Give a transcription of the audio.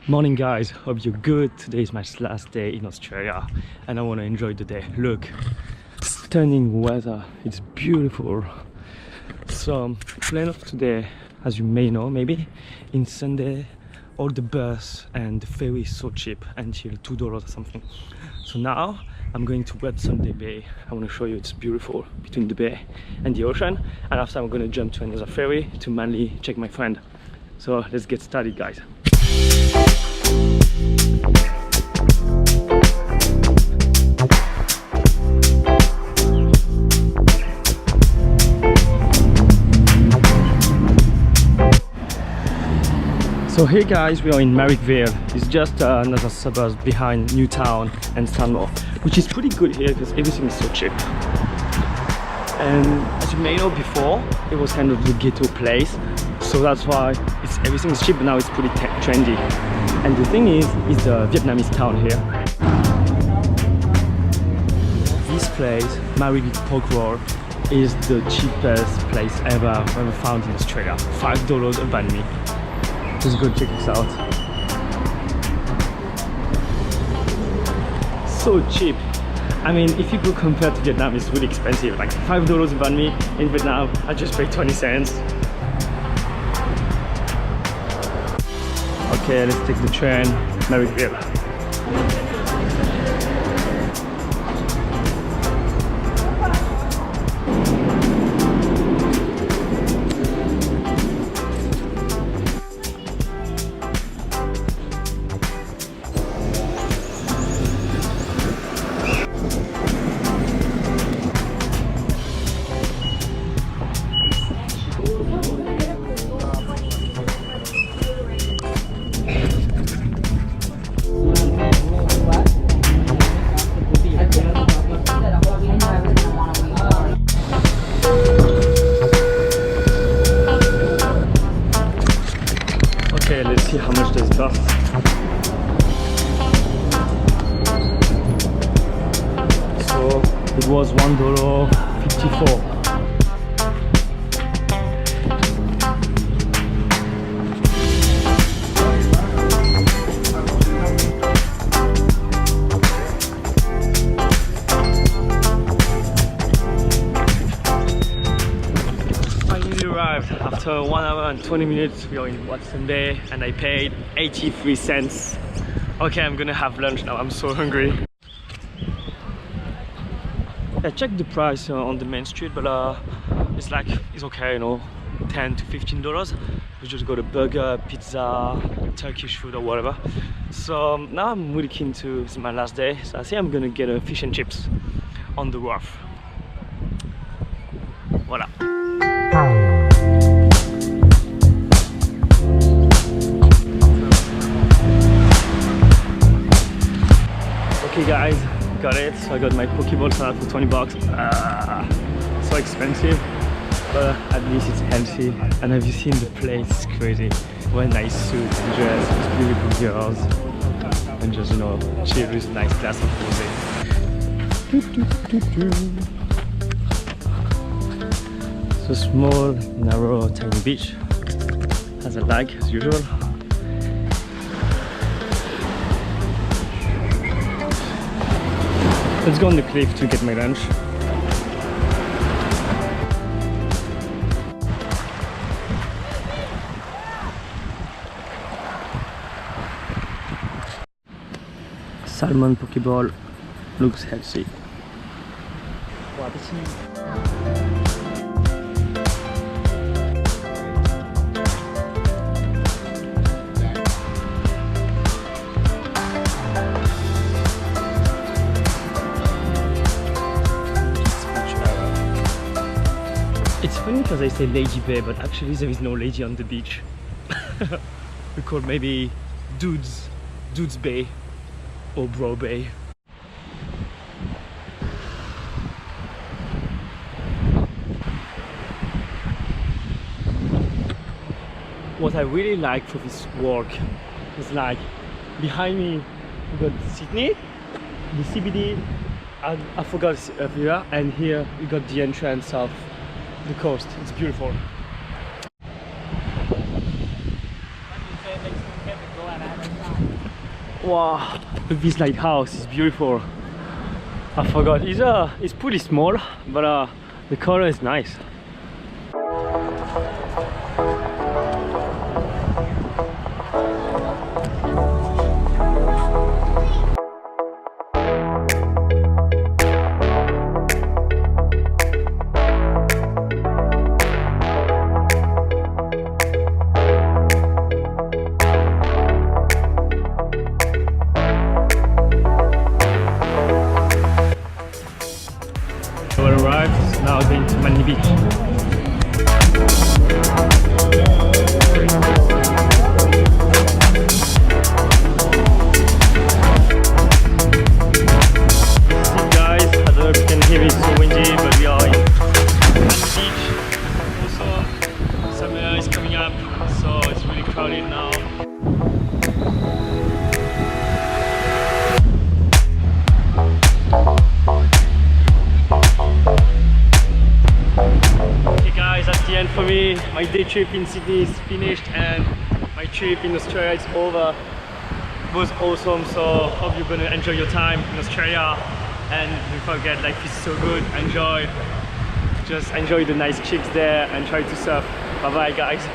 Morning guys, hope you're good. Today is my last day in Australia and I want to enjoy the day. Look, stunning weather, it's beautiful. So plan of today, as you may know, maybe in Sunday all the bus and the ferry is so cheap, until $2 or something. So now I'm going to Wet Sunday Bay. I want to show you it's beautiful between the bay and the ocean, and after I'm going to jump to another ferry to Manly, check my friend. So let's get started guys. So here guys, we are in Marrickville. It's just another suburb behind Newtown and Stanmore, which is pretty good here because everything is so cheap. And as you may know, before it was kind of the ghetto place, so that's why everything is cheap, but now it's pretty trendy. And the thing is, it's a Vietnamese town here. This place, Marrickville Pork Roll, is the cheapest place ever found in Australia. $5 a banh mi. Just go check this out. So cheap. I mean, if you go compare to Vietnam, it's really expensive. Like $5 a banh mi in Vietnam, I just paid 20 cents. Okay, let's take the train, Marrickville. Okay, let's see how much does it cost. So it was $1.54. After 1 hour and 20 minutes, we are in Watson Bay and I paid 83 cents. Okay, I'm gonna have lunch now, I'm so hungry. I checked the price on the main street, but it's okay, you know, $10 to $15. We just got a burger, pizza, Turkish food or whatever. So now I'm really keen to, this is my last day, so I think I'm gonna get a fish and chips on the wharf. Voila. Okay guys, got it. So I got my Pokeball salad for 20 bucks. So expensive, but at least it's healthy. And have you seen the place? It's crazy. Wear nice suit, dress, beautiful girls, and just, you know, chill with a nice glass of rosé. So small, narrow, tiny beach. Has a lag as usual. Let's go on the cliff to get my lunch. Salmon Pokeball looks healthy. Bon appétit. It's funny because I say Lady Bay, but actually there is no lady on the beach. We call maybe Dudes Bay or Bro Bay. What I really like for this walk is like behind me we got Sydney, the CBD, I forgot here, and here we got the entrance of the coast. It's beautiful. Wow, this lighthouse is beautiful. I forgot, it's pretty small, but the color is nice. We arrived, now going to MANLY Beach. See guys, I don't know if you can hear me, it's so windy, but we are in MANLY Beach. Also, summer is coming up, so it's really crowded now. That's the end for me. My day trip in Sydney is finished and my trip in Australia is over. It was awesome, so hope you're gonna enjoy your time in Australia and don't forget, life is so good. Just enjoy the nice chicks there and try to surf. Bye bye guys.